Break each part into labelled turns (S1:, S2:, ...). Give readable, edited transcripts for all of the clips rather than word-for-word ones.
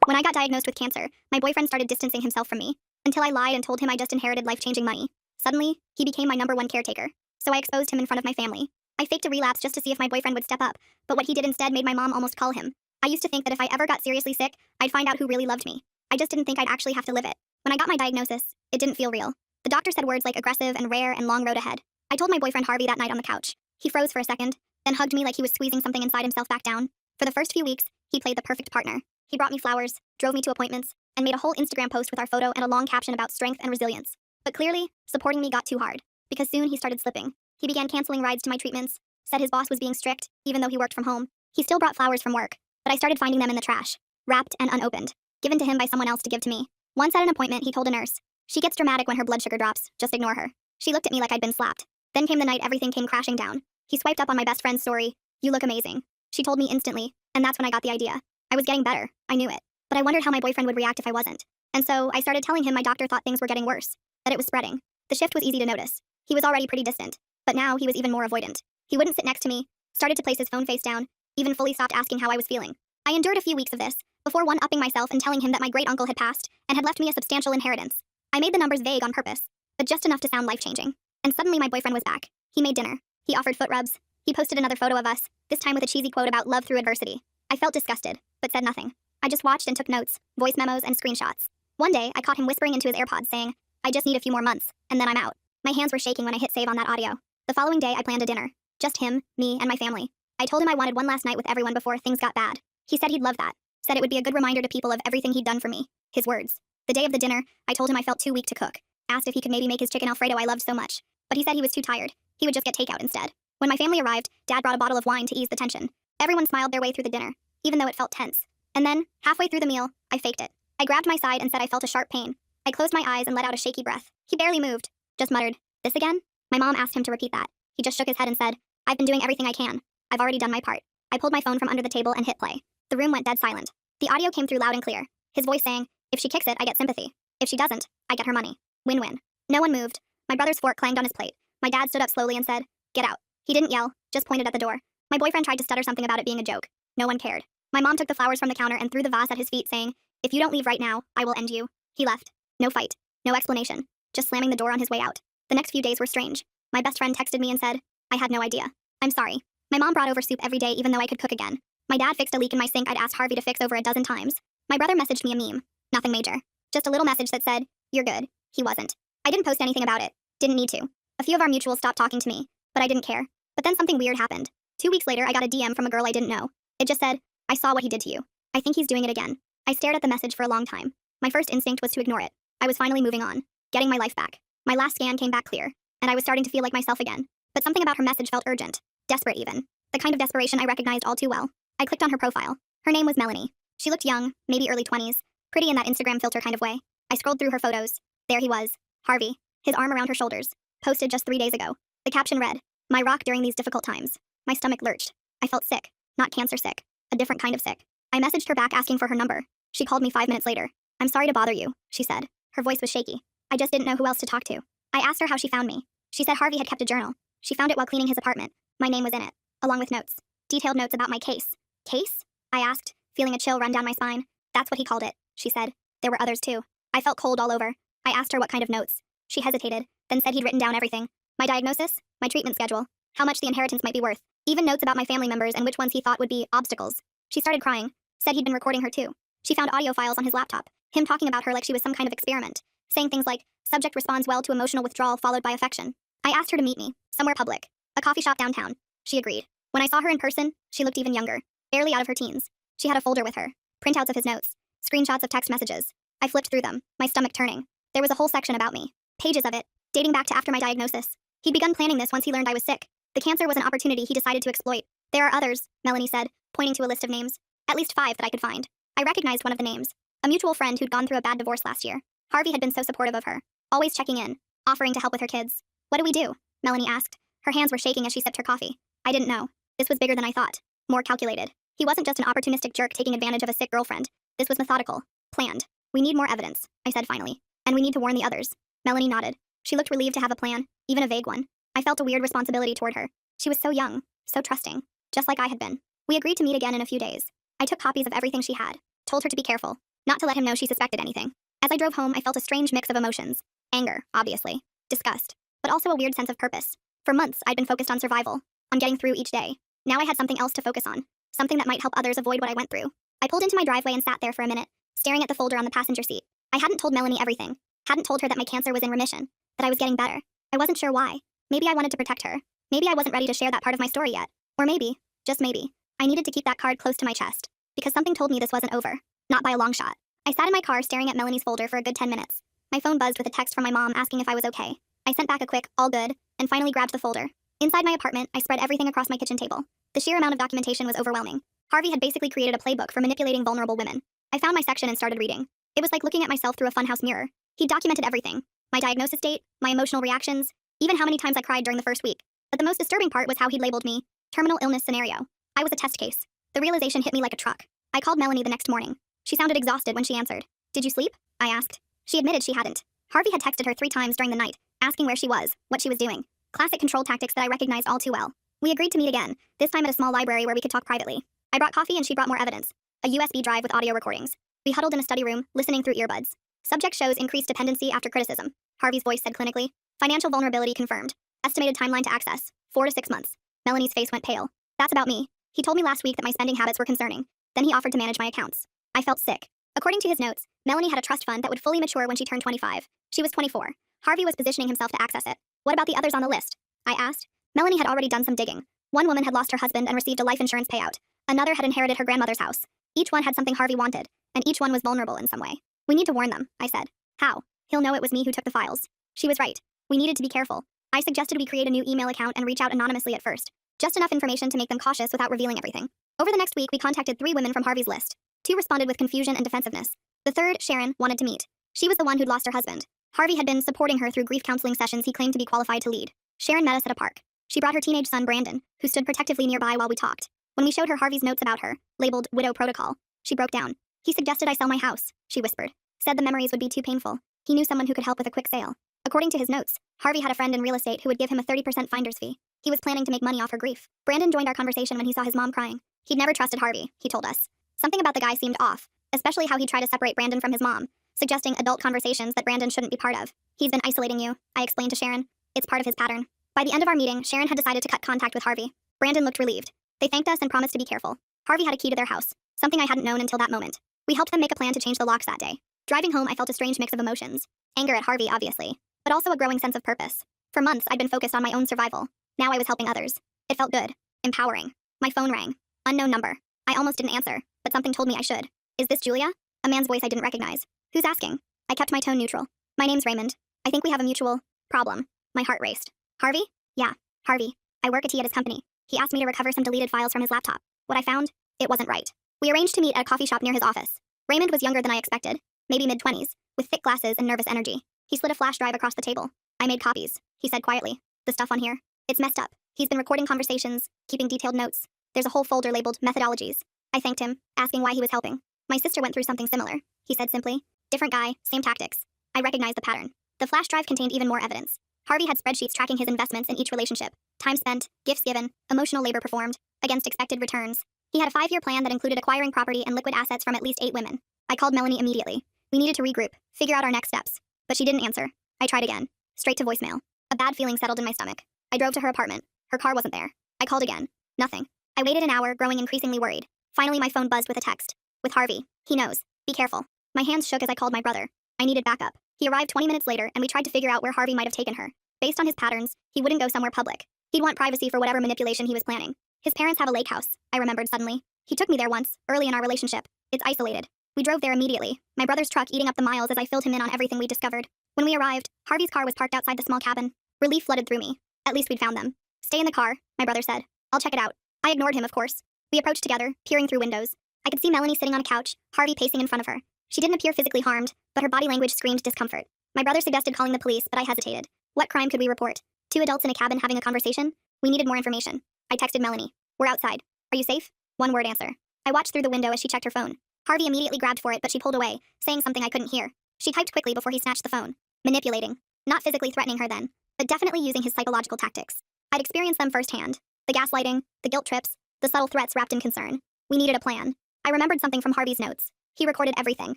S1: When I got diagnosed with cancer, my boyfriend started distancing himself from me, until I lied and told him I just inherited life-changing money. Suddenly, he became my #1 caretaker, so I exposed him in front of my family. I faked a relapse just to see if my boyfriend would step up, but what he did instead made my mom almost call him. I used to think that if I ever got seriously sick, I'd find out who really loved me. I just didn't think I'd actually have to live it. When I got my diagnosis, it didn't feel real. The doctor said words like aggressive and rare and long road ahead. I told my boyfriend Harvey that night on the couch. He froze for a second, then hugged me like he was squeezing something inside himself back down. For the first few weeks, he played the perfect partner. He brought me flowers, drove me to appointments, and made a whole Instagram post with our photo and a long caption about strength and resilience. But clearly, supporting me got too hard, because soon he started slipping. He began canceling rides to my treatments, said his boss was being strict, even though he worked from home. He still brought flowers from work, but I started finding them in the trash, wrapped and unopened, given to him by someone else to give to me. Once at an appointment, he told a nurse, "She gets dramatic when her blood sugar drops, just ignore her." She looked at me like I'd been slapped. Then came the night everything came crashing down. He swiped up on my best friend's story. "You look amazing." She told me instantly, and that's when I got the idea. I was getting better, I knew it, but I wondered how my boyfriend would react if I wasn't. And so I started telling him my doctor thought things were getting worse, that it was spreading. The shift was easy to notice. He was already pretty distant, but now he was even more avoidant. He wouldn't sit next to me, started to place his phone face down, even fully stopped asking how I was feeling. I endured a few weeks of this, before one-upping myself and telling him that my great-uncle had passed and had left me a substantial inheritance. I made the numbers vague on purpose, but just enough to sound life-changing. And suddenly my boyfriend was back. He made dinner. He offered foot rubs. He posted another photo of us, this time with a cheesy quote about love through adversity. I felt disgusted, but said nothing. I just watched and took notes, voice memos, and screenshots. One day, I caught him whispering into his AirPods saying, "I just need a few more months, and then I'm out." My hands were shaking when I hit save on that audio. The following day, I planned a dinner. Just him, me, and my family. I told him I wanted one last night with everyone before things got bad. He said he'd love that. Said it would be a good reminder to people of everything he'd done for me. His words. The day of the dinner, I told him I felt too weak to cook. Asked if he could maybe make his chicken Alfredo I loved so much. But he said he was too tired. He would just get takeout instead. When my family arrived, Dad brought a bottle of wine to ease the tension. Everyone smiled their way through the dinner, even though it felt tense. And then, halfway through the meal, I faked it. I grabbed my side and said I felt a sharp pain. I closed my eyes and let out a shaky breath. He barely moved. Just muttered, "This again?" My mom asked him to repeat that. He just shook his head and said, "I've been doing everything I can. I've already done my part." I pulled my phone from under the table and hit play. The room went dead silent. The audio came through loud and clear. His voice saying, "If she kicks it, I get sympathy. If she doesn't, I get her money. Win-win." No one moved. My brother's fork clanged on his plate. My dad stood up slowly and said, "Get out." He didn't yell, just pointed at the door. My boyfriend tried to stutter something about it being a joke. No one cared. My mom took the flowers from the counter and threw the vase at his feet, saying, "If you don't leave right now, I will end you." He left. No fight. No explanation. Just slamming the door on his way out. The next few days were strange. My best friend texted me and said, "I had no idea. I'm sorry." My mom brought over soup every day even though I could cook again. My dad fixed a leak in my sink I'd asked Harvey to fix over a dozen times. My brother messaged me a meme. Nothing major. Just a little message that said, "You're good." He wasn't. I didn't post anything about it. Didn't need to. A few of our mutuals stopped talking to me, but I didn't care. But then something weird happened. 2 weeks later, I got a DM from a girl I didn't know. It just said, "I saw what he did to you. I think he's doing it again." I stared at the message for a long time. My first instinct was to ignore it. I was finally moving on, getting my life back. My last scan came back clear, and I was starting to feel like myself again. But something about her message felt urgent, desperate even. The kind of desperation I recognized all too well. I clicked on her profile. Her name was Melanie. She looked young, maybe early 20s, pretty in that Instagram filter kind of way. I scrolled through her photos. There he was, Harvey, his arm around her shoulders. Posted just 3 days ago. The caption read, "My rock during these difficult times." My stomach lurched. I felt sick. Not cancer sick. A different kind of sick. I messaged her back asking for her number. She called me 5 minutes later. "I'm sorry to bother you," she said. Her voice was shaky. I just didn't know who else to talk to. I asked her how she found me. She said Harvey had kept a journal. She found it while cleaning his apartment. My name was in it, along with notes. Detailed notes about my case. Case? I asked, feeling a chill run down my spine. "That's what he called it," she said. "There were others too." I felt cold all over. I asked her what kind of notes. She hesitated, then said he'd written down everything. My diagnosis, my treatment schedule, how much the inheritance might be worth, even notes about my family members and which ones he thought would be obstacles. She started crying, said he'd been recording her too. She found audio files on his laptop, him talking about her like she was some kind of experiment, saying things like, "Subject responds well to emotional withdrawal followed by affection." I asked her to meet me, somewhere public, a coffee shop downtown. She agreed. When I saw her in person, she looked even younger, barely out of her teens. She had a folder with her, printouts of his notes, screenshots of text messages. I flipped through them, my stomach turning. There was a whole section about me, pages of it, dating back to after my diagnosis. He'd begun planning this once he learned I was sick. The cancer was an opportunity he decided to exploit. "There are others," Melanie said, pointing to a list of names. At least 5 that I could find. I recognized one of the names. A mutual friend who'd gone through a bad divorce last year. Harvey had been so supportive of her, always checking in, offering to help with her kids. "What do we do?" Melanie asked. Her hands were shaking as she sipped her coffee. I didn't know. This was bigger than I thought. More calculated. He wasn't just an opportunistic jerk taking advantage of a sick girlfriend. This was methodical. Planned. "We need more evidence," I said finally. "And we need to warn the others." Melanie nodded. She looked relieved to have a plan, even a vague one. I felt a weird responsibility toward her. She was so young, so trusting, just like I had been. We agreed to meet again in a few days. I took copies of everything she had, told her to be careful, not to let him know she suspected anything. As I drove home, I felt a strange mix of emotions. Anger, obviously. Disgust. But also a weird sense of purpose. For months, I'd been focused on survival, on getting through each day. Now I had something else to focus on. Something that might help others avoid what I went through. I pulled into my driveway and sat there for a minute, staring at the folder on the passenger seat. I hadn't told Melanie everything. Hadn't told her that my cancer was in remission. That I was getting better. I wasn't sure why. Maybe I wanted to protect her. Maybe I wasn't ready to share that part of my story yet. Or maybe, just maybe, I needed to keep that card close to my chest. Because something told me this wasn't over. Not by a long shot. I sat in my car staring at Melanie's folder for a good 10 minutes. My phone buzzed with a text from my mom asking if I was okay. I sent back a quick, all good, and finally grabbed the folder. Inside my apartment, I spread everything across my kitchen table. The sheer amount of documentation was overwhelming. Harvey had basically created a playbook for manipulating vulnerable women. I found my section and started reading. It was like looking at myself through a funhouse mirror. He documented everything. My diagnosis date, my emotional reactions, even how many times I cried during the first week. But the most disturbing part was how he'd labeled me. Terminal illness scenario. I was a test case. The realization hit me like a truck. I called Melanie the next morning. She sounded exhausted when she answered. Did you sleep? I asked. She admitted she hadn't. Harvey had texted her 3 times during the night, asking where she was, what she was doing. Classic control tactics that I recognized all too well. We agreed to meet again, this time at a small library where we could talk privately. I brought coffee and she brought more evidence. A USB drive with audio recordings. We huddled in a study room, listening through earbuds. Subject shows increased dependency after criticism. Harvey's voice said clinically. Financial vulnerability confirmed. Estimated timeline to access, 4 to 6 months. Melanie's face went pale. That's about me. He told me last week that my spending habits were concerning. Then he offered to manage my accounts. I felt sick. According to his notes, Melanie had a trust fund that would fully mature when she turned 25. She was 24. Harvey was positioning himself to access it. What about the others on the list? I asked. Melanie had already done some digging. One woman had lost her husband and received a life insurance payout. Another had inherited her grandmother's house. Each one had something Harvey wanted, and each one was vulnerable in some way. We need to warn them, I said. How? He'll know it was me who took the files. She was right. We needed to be careful. I suggested we create a new email account and reach out anonymously at first. Just enough information to make them cautious without revealing everything. Over the next week, we contacted 3 women from Harvey's list. 2 responded with confusion and defensiveness. The third, Sharon, wanted to meet. She was the one who'd lost her husband. Harvey had been supporting her through grief counseling sessions he claimed to be qualified to lead. Sharon met us at a park. She brought her teenage son, Brandon, who stood protectively nearby while we talked. When we showed her Harvey's notes about her, labeled Widow Protocol, she broke down. He suggested I sell my house, she whispered. Said the memories would be too painful. He knew someone who could help with a quick sale. According to his notes, Harvey had a friend in real estate who would give him a 30% finder's fee. He was planning to make money off her grief. Brandon joined our conversation when he saw his mom crying. He'd never trusted Harvey, he told us. Something about the guy seemed off, especially how he tried to separate Brandon from his mom, suggesting adult conversations that Brandon shouldn't be part of. He's been isolating you, I explained to Sharon. It's part of his pattern. By the end of our meeting, Sharon had decided to cut contact with Harvey. Brandon looked relieved. They thanked us and promised to be careful. Harvey had a key to their house, something I hadn't known until that moment. We helped them make a plan to change the locks that day. Driving home, I felt a strange mix of emotions. Anger at Harvey, obviously, but also a growing sense of purpose. For months, I'd been focused on my own survival. Now I was helping others. It felt good. Empowering. My phone rang. Unknown number. I almost didn't answer, but something told me I should. Is this Julia? A man's voice I didn't recognize. Who's asking? I kept my tone neutral. My name's Raymond. I think we have a mutual problem. My heart raced. Harvey? Yeah, Harvey. I work at his company. He asked me to recover some deleted files from his laptop. What I found? It wasn't right. We arranged to meet at a coffee shop near his office. Raymond was younger than I expected. Maybe mid-20s, with thick glasses and nervous energy. He slid a flash drive across the table. I made copies, he said quietly. The stuff on here, it's messed up. He's been recording conversations, keeping detailed notes. There's a whole folder labeled methodologies. I thanked him, asking why he was helping. My sister went through something similar, he said simply. Different guy, same tactics. I recognized the pattern. The flash drive contained even more evidence. Harvey had spreadsheets tracking his investments in each relationship. Time spent, gifts given, emotional labor performed, against expected returns. He had a 5-year plan that included acquiring property and liquid assets from at least 8 women. I called Melanie immediately. We needed to regroup, figure out our next steps. But she didn't answer. I tried again. Straight to voicemail. A bad feeling settled in my stomach. I drove to her apartment. Her car wasn't there. I called again. Nothing. I waited an hour, growing increasingly worried. Finally, my phone buzzed with a text. With Harvey. He knows. Be careful. My hands shook as I called my brother. I needed backup. He arrived 20 minutes later, and we tried to figure out where Harvey might have taken her. Based on his patterns, he wouldn't go somewhere public. He'd want privacy for whatever manipulation he was planning. His parents have a lake house, I remembered suddenly. He took me there once, early in our relationship. It's isolated. We drove there immediately, my brother's truck eating up the miles as I filled him in on everything we discovered. When we arrived, Harvey's car was parked outside the small cabin. Relief flooded through me. At least we'd found them. Stay in the car, my brother said. I'll check it out. I ignored him, of course. We approached together, peering through windows. I could see Melanie sitting on a couch, Harvey pacing in front of her. She didn't appear physically harmed, but her body language screamed discomfort. My brother suggested calling the police, but I hesitated. What crime could we report? 2 adults in a cabin having a conversation? We needed more information. I texted Melanie. We're outside. Are you safe? 1 word answer. I watched through the window as she checked her phone. Harvey immediately grabbed for it, but she pulled away, saying something I couldn't hear. She typed quickly before he snatched the phone. Manipulating. Not physically threatening her then, but definitely using his psychological tactics. I'd experienced them firsthand. The gaslighting, the guilt trips, the subtle threats wrapped in concern. We needed a plan. I remembered something from Harvey's notes. He recorded everything.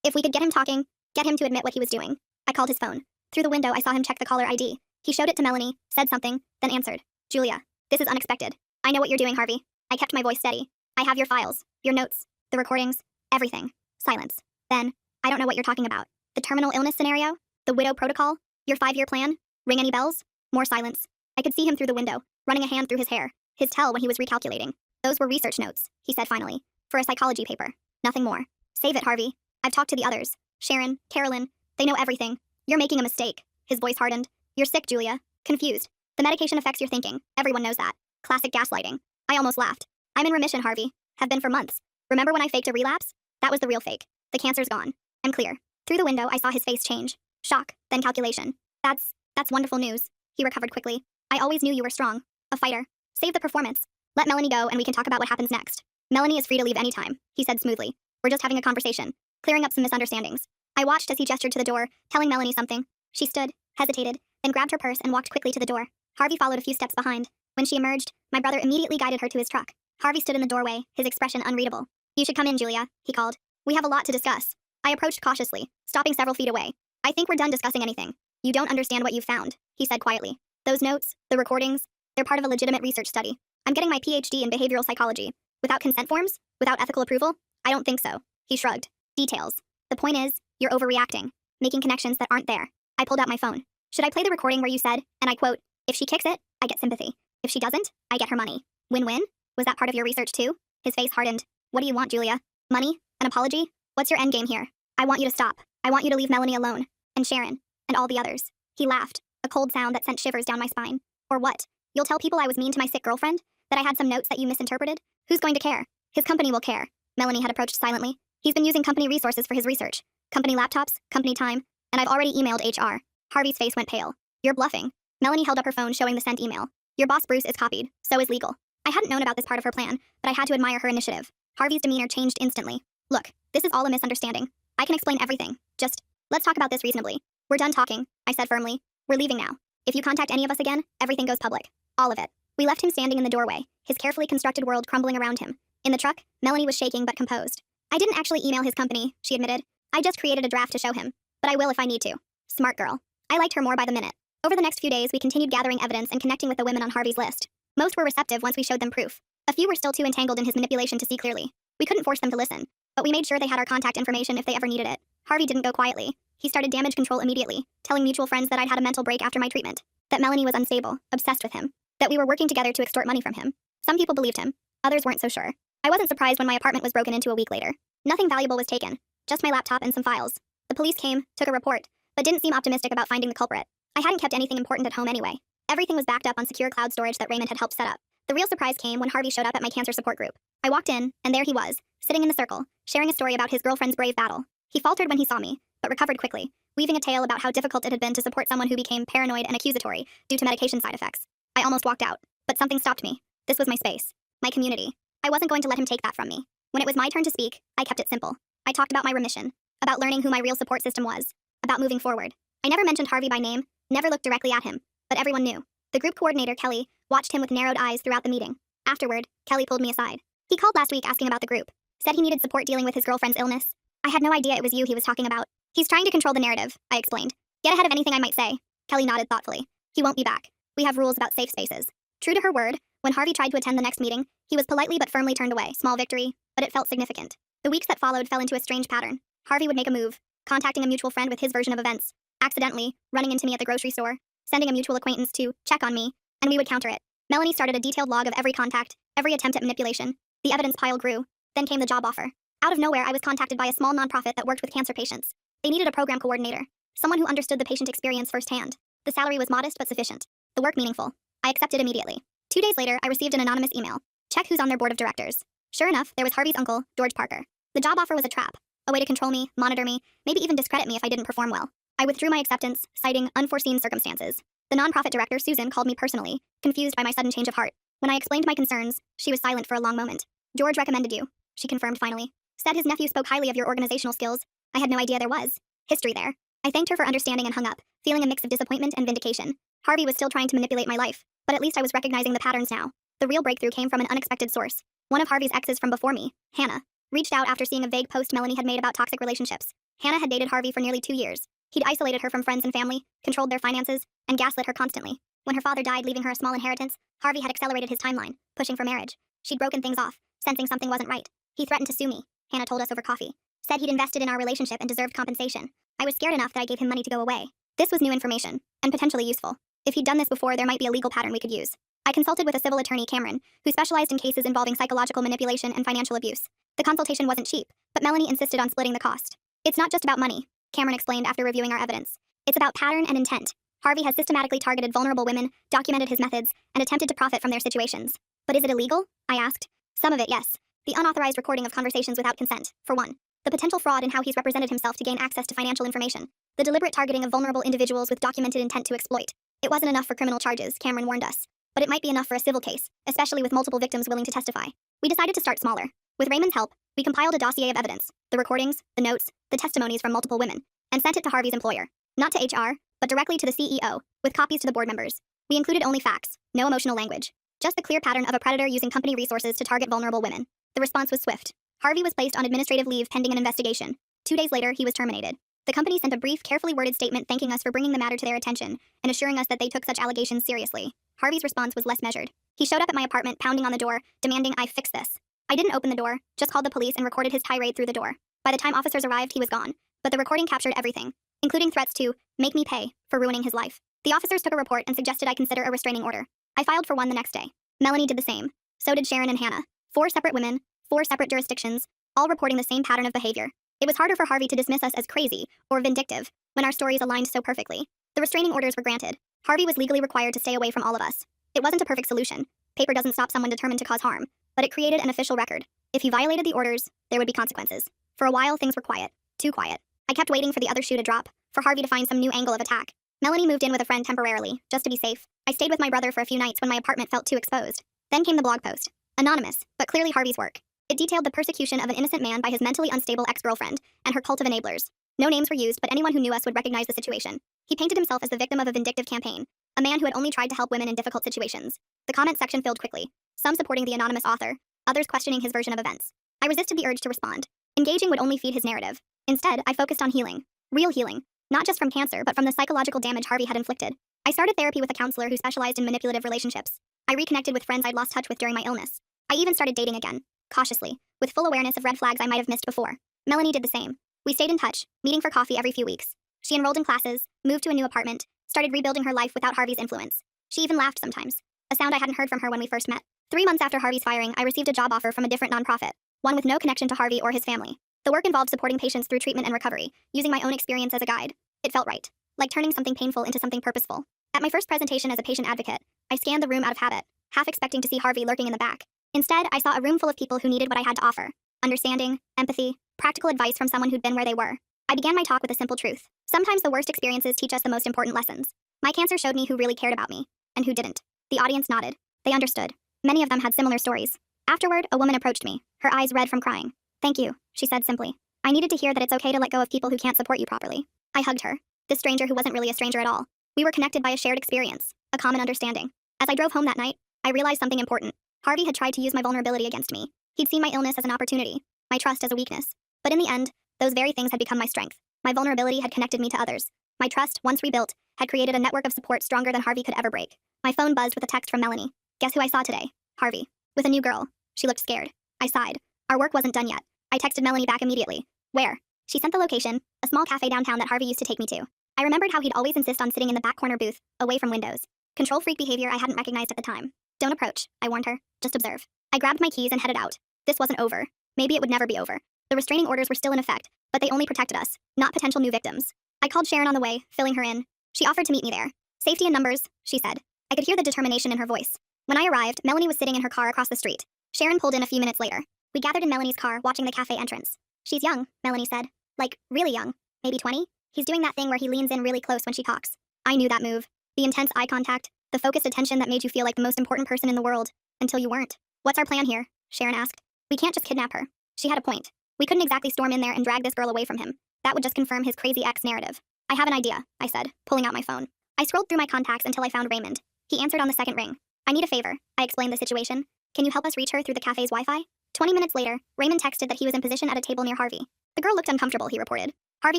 S1: If we could get him talking, get him to admit what he was doing. I called his phone. Through the window, I saw him check the caller ID. He showed it to Melanie, said something, then answered. Julia, this is unexpected. I know what you're doing, Harvey. I kept my voice steady. I have your files, your notes, the recordings, everything. Silence. Then, I don't know what you're talking about. The terminal illness scenario? The widow protocol? Your 5-year plan? Ring any bells? More silence. I could see him through the window, running a hand through his hair, his tell when he was recalculating. Those were research notes, he said finally, for a psychology paper. Nothing more. Save it, Harvey. I've talked to the others. Sharon, Carolyn, they know everything. You're making a mistake. His voice hardened. You're sick, Julia. Confused. The medication affects your thinking. Everyone knows that. Classic gaslighting. I almost laughed. I'm in remission, Harvey. Have been for months. Remember when I faked a relapse? That was the real fake. The cancer's gone. I'm clear. Through the window, I saw his face change. Shock, then calculation. That's wonderful news. He recovered quickly. I always knew you were strong. A fighter. Save the performance. Let Melanie go and we can talk about what happens next. Melanie is free to leave anytime, he said smoothly. We're just having a conversation. Clearing up some misunderstandings. I watched as he gestured to the door, telling Melanie something. She stood, hesitated, then grabbed her purse and walked quickly to the door. Harvey followed a few steps behind. When she emerged, my brother immediately guided her to his truck. Harvey stood in the doorway, his expression unreadable. You should come in, Julia, he called. We have a lot to discuss. I approached cautiously, stopping several feet away. I think we're done discussing anything. You don't understand what you've found, he said quietly. Those notes, the recordings, they're part of a legitimate research study. I'm getting my PhD in behavioral psychology. Without consent forms? Without ethical approval? I don't think so. He shrugged. Details. The point is, you're overreacting, making connections that aren't there. I pulled out my phone. Should I play the recording where you said, and I quote, if she kicks it, I get sympathy. If she doesn't, I get her money. Win-win? Was that part of your research too? His face hardened. What do you want, Julia? Money? An apology? What's your endgame here? I want you to stop. I want you to leave Melanie alone. And Sharon. And all the others. He laughed, a cold sound that sent shivers down my spine. Or what? You'll tell people I was mean to my sick girlfriend? That I had some notes that you misinterpreted? Who's going to care? His company will care. Melanie had approached silently. He's been using company resources for his research. Company laptops, company time, and I've already emailed HR. Harvey's face went pale. You're bluffing. Melanie held up her phone showing the sent email. Your boss Bruce is copied, so is legal. I hadn't known about this part of her plan, but I had to admire her initiative. Harvey's demeanor changed instantly. Look, this is all a misunderstanding. I can explain everything. Just, let's talk about this reasonably. We're done talking, I said firmly. We're leaving now. If you contact any of us again, everything goes public. All of it. We left him standing in the doorway, his carefully constructed world crumbling around him. In the truck, Melanie was shaking but composed. I didn't actually email his company, she admitted. I just created a draft to show him. But I will if I need to. Smart girl. I liked her more by the minute. Over the next few days, we continued gathering evidence and connecting with the women on Harvey's list. Most were receptive once we showed them proof. A few were still too entangled in his manipulation to see clearly. We couldn't force them to listen, but we made sure they had our contact information if they ever needed it. Harvey didn't go quietly. He started damage control immediately, telling mutual friends that I'd had a mental break after my treatment, that Melanie was unstable, obsessed with him, that we were working together to extort money from him. Some people believed him. Others weren't so sure. I wasn't surprised when my apartment was broken into a week later. Nothing valuable was taken, just my laptop and some files. The police came, took a report, but didn't seem optimistic about finding the culprit. I hadn't kept anything important at home anyway. Everything was backed up on secure cloud storage that Raymond had helped set up. The real surprise came when Harvey showed up at my cancer support group. I walked in, and there he was, sitting in the circle, sharing a story about his girlfriend's brave battle. He faltered when he saw me, but recovered quickly, weaving a tale about how difficult it had been to support someone who became paranoid and accusatory due to medication side effects. I almost walked out, but something stopped me. This was my space, my community. I wasn't going to let him take that from me. When it was my turn to speak, I kept it simple. I talked about my remission, about learning who my real support system was, about moving forward. I never mentioned Harvey by name, never looked directly at him, but everyone knew. The group coordinator, Kelly, watched him with narrowed eyes throughout the meeting. Afterward, Kelly pulled me aside. He called last week asking about the group. Said he needed support dealing with his girlfriend's illness. I had no idea it was you he was talking about. He's trying to control the narrative, I explained. Get ahead of anything I might say. Kelly nodded thoughtfully. He won't be back. We have rules about safe spaces. True to her word, when Harvey tried to attend the next meeting, he was politely but firmly turned away. Small victory, but it felt significant. The weeks that followed fell into a strange pattern. Harvey would make a move, contacting a mutual friend with his version of events, accidentally, running into me at the grocery store, sending a mutual acquaintance to check on me, and we would counter it. Melanie started a detailed log of every contact, every attempt at manipulation. The evidence pile grew. Then came the job offer. Out of nowhere, I was contacted by a small nonprofit that worked with cancer patients. They needed a program coordinator, someone who understood the patient experience firsthand. The salary was modest but sufficient. The work meaningful. I accepted immediately. 2 days later, I received an anonymous email. Check who's on their board of directors. Sure enough, there was Harvey's uncle, George Parker. The job offer was a trap, a way to control me, monitor me, maybe even discredit me if I didn't perform well. I withdrew my acceptance, citing unforeseen circumstances. The nonprofit director, Susan, called me personally, confused by my sudden change of heart. When I explained my concerns, she was silent for a long moment. George recommended you, she confirmed finally. Said his nephew spoke highly of your organizational skills. I had no idea there was history there. I thanked her for understanding and hung up, feeling a mix of disappointment and vindication. Harvey was still trying to manipulate my life, but at least I was recognizing the patterns now. The real breakthrough came from an unexpected source. One of Harvey's exes from before me, Hannah, reached out after seeing a vague post Melanie had made about toxic relationships. Hannah had dated Harvey for nearly 2 years. He'd isolated her from friends and family, controlled their finances, and gaslit her constantly. When her father died, leaving her a small inheritance, Harvey had accelerated his timeline, pushing for marriage. She'd broken things off, sensing something wasn't right. He threatened to sue me, Hannah told us over coffee. Said he'd invested in our relationship and deserved compensation. I was scared enough that I gave him money to go away. This was new information, and potentially useful. If he'd done this before, there might be a legal pattern we could use. I consulted with a civil attorney, Cameron, who specialized in cases involving psychological manipulation and financial abuse. The consultation wasn't cheap, but Melanie insisted on splitting the cost. It's not just about money, Cameron explained after reviewing our evidence. It's about pattern and intent. Harvey has systematically targeted vulnerable women, documented his methods, and attempted to profit from their situations. But is it illegal? I asked. Some of it, yes. The unauthorized recording of conversations without consent, for one. The potential fraud in how he's represented himself to gain access to financial information. The deliberate targeting of vulnerable individuals with documented intent to exploit. It wasn't enough for criminal charges, Cameron warned us. But it might be enough for a civil case, especially with multiple victims willing to testify. We decided to start smaller. With Raymond's help, we compiled a dossier of evidence, the recordings, the notes, the testimonies from multiple women, and sent it to Harvey's employer. Not to HR, but directly to the CEO, with copies to the board members. We included only facts, no emotional language. Just the clear pattern of a predator using company resources to target vulnerable women. The response was swift. Harvey was placed on administrative leave pending an investigation. 2 days later, he was terminated. The company sent a brief, carefully worded statement thanking us for bringing the matter to their attention and assuring us that they took such allegations seriously. Harvey's response was less measured. He showed up at my apartment, pounding on the door, demanding I fix this. I didn't open the door, just called the police and recorded his tirade through the door. By the time officers arrived, he was gone. But the recording captured everything, including threats to make me pay for ruining his life. The officers took a report and suggested I consider a restraining order. I filed for one the next day. Melanie did the same. So did Sharon and Hannah. 4 separate women, 4 separate jurisdictions, all reporting the same pattern of behavior. It was harder for Harvey to dismiss us as crazy or vindictive when our stories aligned so perfectly. The restraining orders were granted. Harvey was legally required to stay away from all of us. It wasn't a perfect solution. Paper doesn't stop someone determined to cause harm, but it created an official record. If he violated the orders, there would be consequences. For a while, things were quiet. Too quiet. I kept waiting for the other shoe to drop, for Harvey to find some new angle of attack. Melanie moved in with a friend temporarily, just to be safe. I stayed with my brother for a few nights when my apartment felt too exposed. Then came the blog post. Anonymous, but clearly Harvey's work. It detailed the persecution of an innocent man by his mentally unstable ex-girlfriend and her cult of enablers. No names were used, but anyone who knew us would recognize the situation. He painted himself as the victim of a vindictive campaign, a man who had only tried to help women in difficult situations. The comment section filled quickly, some supporting the anonymous author, others questioning his version of events. I resisted the urge to respond. Engaging would only feed his narrative. Instead, I focused on healing. Real healing. Not just from cancer, but from the psychological damage Harvey had inflicted. I started therapy with a counselor who specialized in manipulative relationships. I reconnected with friends I'd lost touch with during my illness. I even started dating again, cautiously, with full awareness of red flags I might have missed before. Melanie did the same. We stayed in touch, meeting for coffee every few weeks. She enrolled in classes, moved to a new apartment, started rebuilding her life without Harvey's influence. She even laughed sometimes, a sound I hadn't heard from her when we first met. 3 months after Harvey's firing, I received a job offer from a different nonprofit, one with no connection to Harvey or his family. The work involved supporting patients through treatment and recovery, using my own experience as a guide. It felt right, like turning something painful into something purposeful. At my first presentation as a patient advocate, I scanned the room out of habit, half expecting to see Harvey lurking in the back. Instead, I saw a room full of people who needed what I had to offer. Understanding, empathy, practical advice from someone who'd been where they were. I began my talk with a simple truth. Sometimes the worst experiences teach us the most important lessons. My cancer showed me who really cared about me, and who didn't. The audience nodded. They understood. Many of them had similar stories. Afterward, a woman approached me, her eyes red from crying. "Thank you," she said simply. "I needed to hear that it's okay to let go of people who can't support you properly." I hugged her. This stranger who wasn't really a stranger at all. We were connected by a shared experience, a common understanding. As I drove home that night, I realized something important. Harvey had tried to use my vulnerability against me. He'd seen my illness as an opportunity, my trust as a weakness. But in the end, those very things had become my strength. My vulnerability had connected me to others. My trust, once rebuilt, had created a network of support stronger than Harvey could ever break. My phone buzzed with a text from Melanie. "Guess who I saw today? Harvey. With a new girl." She looked scared. I sighed. Our work wasn't done yet. I texted Melanie back immediately. "Where?" She sent the location, a small cafe downtown that Harvey used to take me to. I remembered how he'd always insist on sitting in the back corner booth, away from windows. Control freak behavior I hadn't recognized at the time. "Don't approach," I warned her. "Just observe." I grabbed my keys and headed out. This wasn't over. Maybe it would never be over. The restraining orders were still in effect, but they only protected us, not potential new victims. I called Sharon on the way, filling her in. She offered to meet me there. "Safety in numbers," she said. I could hear the determination in her voice. When I arrived, Melanie was sitting in her car across the street. Sharon pulled in a few minutes later. We gathered in Melanie's car, watching the cafe entrance. "She's young," Melanie said. "Like, really young. Maybe 20? He's doing that thing where he leans in really close when she talks." I knew that move. The intense eye contact, the focused attention that made you feel like the most important person in the world, until you weren't. "What's our plan here?" Sharon asked. "We can't just kidnap her." She had a point. We couldn't exactly storm in there and drag this girl away from him. That would just confirm his crazy ex narrative. "I have an idea," I said, pulling out my phone. I scrolled through my contacts until I found Raymond. He answered on the second ring. "I need a favor," I explained the situation. "Can you help us reach her through the cafe's Wi-Fi?" 20 minutes later, Raymond texted that he was in position at a table near Harvey. "The girl looked uncomfortable," he reported. Harvey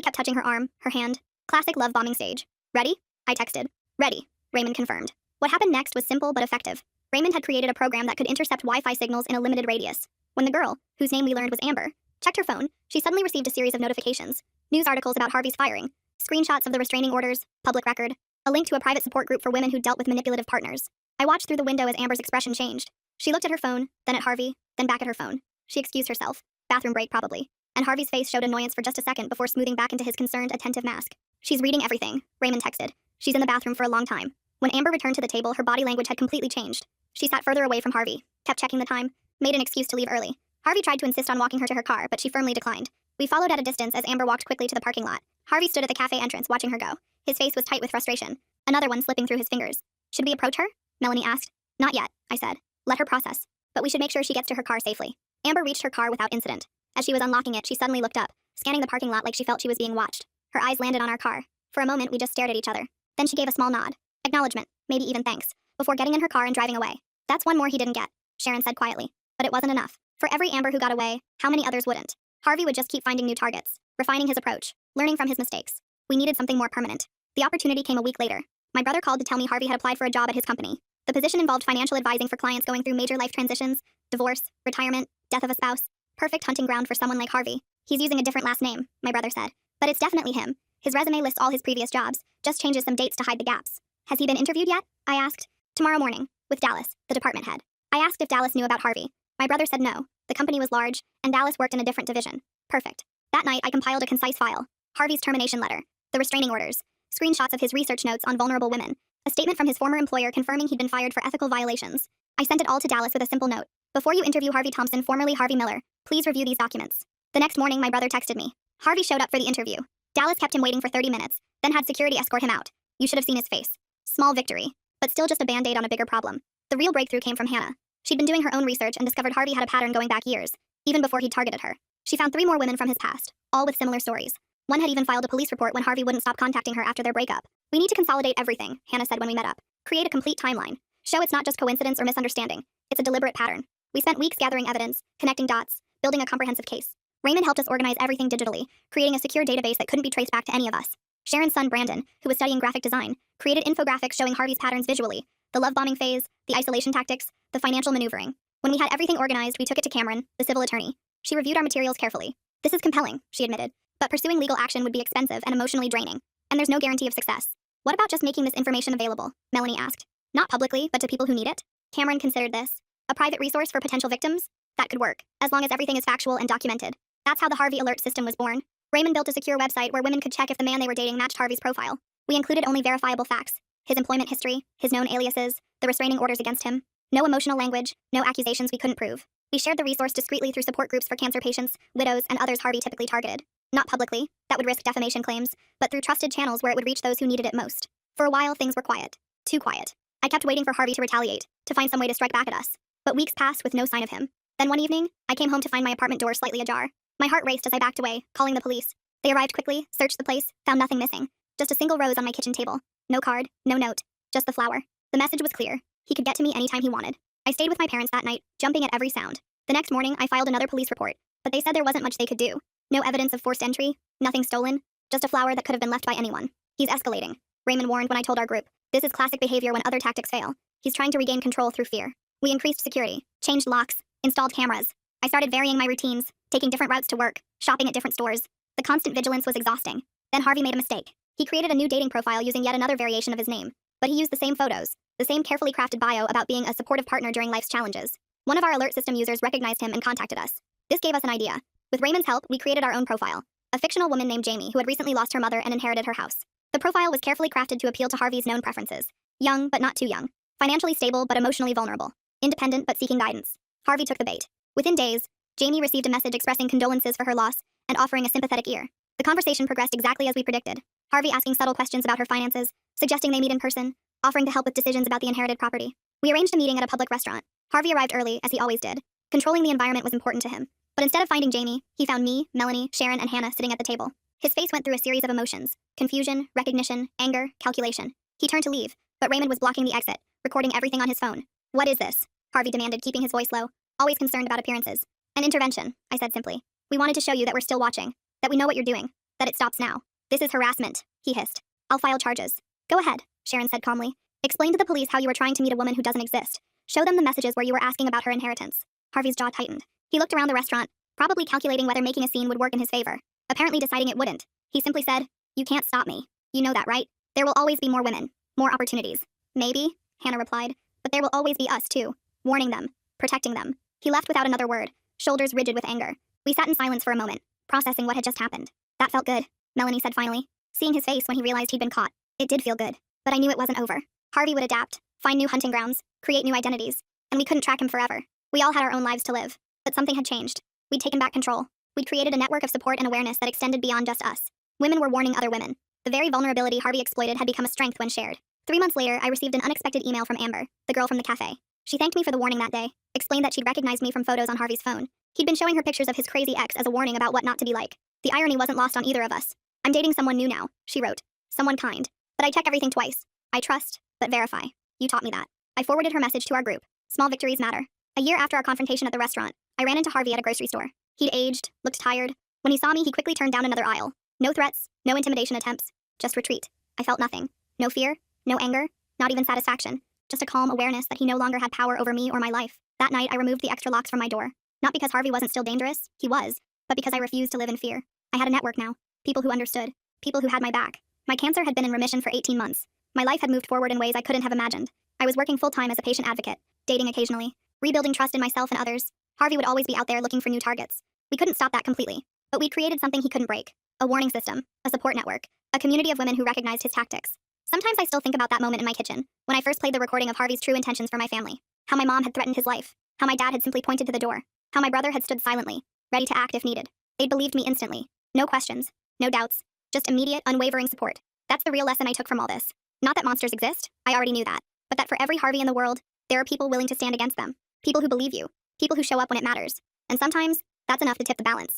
S1: kept touching her arm, her hand. Classic love bombing stage. Ready? I texted. Ready, Raymond confirmed. What happened next was simple but effective. Raymond had created a program that could intercept Wi-Fi signals in a limited radius. When the girl, whose name we learned was Amber, checked her phone, she suddenly received a series of notifications. News articles about Harvey's firing, screenshots of the restraining orders, public record, a link to a private support group for women who dealt with manipulative partners. I watched through the window as Amber's expression changed. She looked at her phone, then at Harvey, then back at her phone. She excused herself. Bathroom break probably. And Harvey's face showed annoyance for just a second before smoothing back into his concerned, attentive mask. She's reading everything, Raymond texted. She's in the bathroom for a long time. When Amber returned to the table, her body language had completely changed. She sat further away from Harvey, kept checking the time, made an excuse to leave early. Harvey tried to insist on walking her to her car, but she firmly declined. We followed at a distance as Amber walked quickly to the parking lot. Harvey stood at the cafe entrance watching her go. His face was tight with frustration, another one slipping through his fingers. Should we approach her? Melanie asked. Not yet, I said. Let her process. But we should make sure she gets to her car safely. Amber reached her car without incident. As she was unlocking it, she suddenly looked up, scanning the parking lot like she felt she was being watched. Her eyes landed on our car. For a moment, we just stared at each other. Then she gave a small nod. Acknowledgement, maybe even thanks, before getting in her car and driving away. That's one more he didn't get, Sharon said quietly. But it wasn't enough. For every Amber who got away, how many others wouldn't? Harvey would just keep finding new targets, refining his approach, learning from his mistakes. We needed something more permanent. The opportunity came a week later. My brother called to tell me Harvey had applied for a job at his company. The position involved financial advising for clients going through major life transitions, divorce, retirement, death of a spouse. Perfect hunting ground for someone like Harvey. He's using a different last name, my brother said. But it's definitely him. His resume lists all his previous jobs, just changes some dates to hide the gaps. Has he been interviewed yet? I asked. Tomorrow morning, with Dallas, the department head. I asked if Dallas knew about Harvey. My brother said no. The company was large, and Dallas worked in a different division. Perfect. That night, I compiled a concise file. Harvey's termination letter, the restraining orders, screenshots of his research notes on vulnerable women, a statement from his former employer confirming he'd been fired for ethical violations. I sent it all to Dallas with a simple note. Before you interview Harvey Thompson, formerly Harvey Miller, please review these documents. The next morning, my brother texted me. Harvey showed up for the interview. Dallas kept him waiting for 30 minutes, then had security escort him out. You should have seen his face. Small victory, but still just a band-aid on a bigger problem. The real breakthrough came from Hannah. She'd been doing her own research and discovered Harvey had a pattern going back years, even before he'd targeted her. She found 3 more women from his past, all with similar stories. One had even filed a police report when Harvey wouldn't stop contacting her after their breakup. We need to consolidate everything, Hannah said when we met up. Create a complete timeline. Show it's not just coincidence or misunderstanding. It's a deliberate pattern. We spent weeks gathering evidence, connecting dots, building a comprehensive case. Raymond helped us organize everything digitally, creating a secure database that couldn't be traced back to any of us. Sharon's son, Brandon, who was studying graphic design, created infographics showing Harvey's patterns visually, the love bombing phase, the isolation tactics, the financial maneuvering. When we had everything organized, we took it to Cameron, the civil attorney. She reviewed our materials carefully. This is compelling, she admitted, but pursuing legal action would be expensive and emotionally draining, and there's no guarantee of success. What about just making this information available? Melanie asked. Not publicly, but to people who need it? Cameron considered this. A private resource for potential victims? That could work, as long as everything is factual and documented. That's how the Harvey Alert system was born. Raymond built a secure website where women could check if the man they were dating matched Harvey's profile. We included only verifiable facts. His employment history, his known aliases, the restraining orders against him. No emotional language, no accusations we couldn't prove. We shared the resource discreetly through support groups for cancer patients, widows, and others Harvey typically targeted. Not publicly, that would risk defamation claims, but through trusted channels where it would reach those who needed it most. For a while, things were quiet. Too quiet. I kept waiting for Harvey to retaliate, to find some way to strike back at us. But weeks passed with no sign of him. Then one evening, I came home to find my apartment door slightly ajar. My heart raced as I backed away, calling the police. They arrived quickly, searched the place, found nothing missing. Just a single rose on my kitchen table. No card, no note, just the flower. The message was clear. He could get to me anytime he wanted. I stayed with my parents that night, jumping at every sound. The next morning, I filed another police report, but they said there wasn't much they could do. No evidence of forced entry, nothing stolen, just a flower that could have been left by anyone. He's escalating, Raymond warned when I told our group. This is classic behavior when other tactics fail. He's trying to regain control through fear. We increased security, changed locks, installed cameras. I started varying my routines, taking different routes to work, shopping at different stores. The constant vigilance was exhausting. Then Harvey made a mistake. He created a new dating profile using yet another variation of his name. But he used the same photos, the same carefully crafted bio about being a supportive partner during life's challenges. One of our alert system users recognized him and contacted us. This gave us an idea. With Raymond's help, we created our own profile. A fictional woman named Jamie who had recently lost her mother and inherited her house. The profile was carefully crafted to appeal to Harvey's known preferences. Young, but not too young. Financially stable, but emotionally vulnerable. Independent, but seeking guidance. Harvey took the bait. Within days, Jamie received a message expressing condolences for her loss and offering a sympathetic ear. The conversation progressed exactly as we predicted. Harvey asking subtle questions about her finances, suggesting they meet in person, offering to help with decisions about the inherited property. We arranged a meeting at a public restaurant. Harvey arrived early, as he always did. Controlling the environment was important to him. But instead of finding Jamie, he found me, Melanie, Sharon, and Hannah sitting at the table. His face went through a series of emotions. Confusion, recognition, anger, calculation. He turned to leave, but Raymond was blocking the exit, recording everything on his phone. What is this? Harvey demanded, keeping his voice low, always concerned about appearances. An intervention, I said simply. We wanted to show you that we're still watching, that we know what you're doing. That it stops now. This is harassment, he hissed. I'll file charges. Go ahead, Sharon said calmly. Explain to the police how you were trying to meet a woman who doesn't exist. Show them the messages where you were asking about her inheritance. Harvey's jaw tightened. He looked around the restaurant, probably calculating whether making a scene would work in his favor. Apparently deciding it wouldn't. He simply said, You can't stop me. You know that, right? There will always be more women. More opportunities. Maybe, Hannah replied. But there will always be us, too. Warning them. Protecting them. He left without another word, shoulders rigid with anger. We sat in silence for a moment, processing what had just happened. That felt good, Melanie said finally, seeing his face when he realized he'd been caught. It did feel good. But I knew it wasn't over. Harvey would adapt, find new hunting grounds, create new identities. And we couldn't track him forever. We all had our own lives to live. But something had changed. We'd taken back control. We'd created a network of support and awareness that extended beyond just us. Women were warning other women. The very vulnerability Harvey exploited had become a strength when shared. 3 months later, I received an unexpected email from Amber, the girl from the cafe. She thanked me for the warning that day, explained that she'd recognized me from photos on Harvey's phone. He'd been showing her pictures of his crazy ex as a warning about what not to be like. The irony wasn't lost on either of us. I'm dating someone new now, she wrote. Someone kind. But I check everything twice. I trust, but verify. You taught me that. I forwarded her message to our group. Small victories matter. A year after our confrontation at the restaurant, I ran into Harvey at a grocery store. He'd aged, looked tired. When he saw me, he quickly turned down another aisle. No threats, no intimidation attempts, just retreat. I felt nothing. No fear, no anger, not even satisfaction. Just a calm awareness that he no longer had power over me or my life. That night, I removed the extra locks from my door. Not because Harvey wasn't still dangerous, he was, but because I refused to live in fear. I had a network now. People who understood. People who had my back. My cancer had been in remission for 18 months. My life had moved forward in ways I couldn't have imagined. I was working full-time as a patient advocate, dating occasionally, rebuilding trust in myself and others. Harvey would always be out there looking for new targets. We couldn't stop that completely, but we'd created something he couldn't break. A warning system, a support network, a community of women who recognized his tactics. Sometimes I still think about that moment in my kitchen, when I first played the recording of Harvey's true intentions for my family. How my mom had threatened his life. How my dad had simply pointed to the door. How my brother had stood silently, ready to act if needed. They'd believed me instantly. No questions. No doubts. Just immediate, unwavering support. That's the real lesson I took from all this. Not that monsters exist, I already knew that. But that for every Harvey in the world, there are people willing to stand against them. People who believe you. People who show up when it matters. And sometimes, that's enough to tip the balance.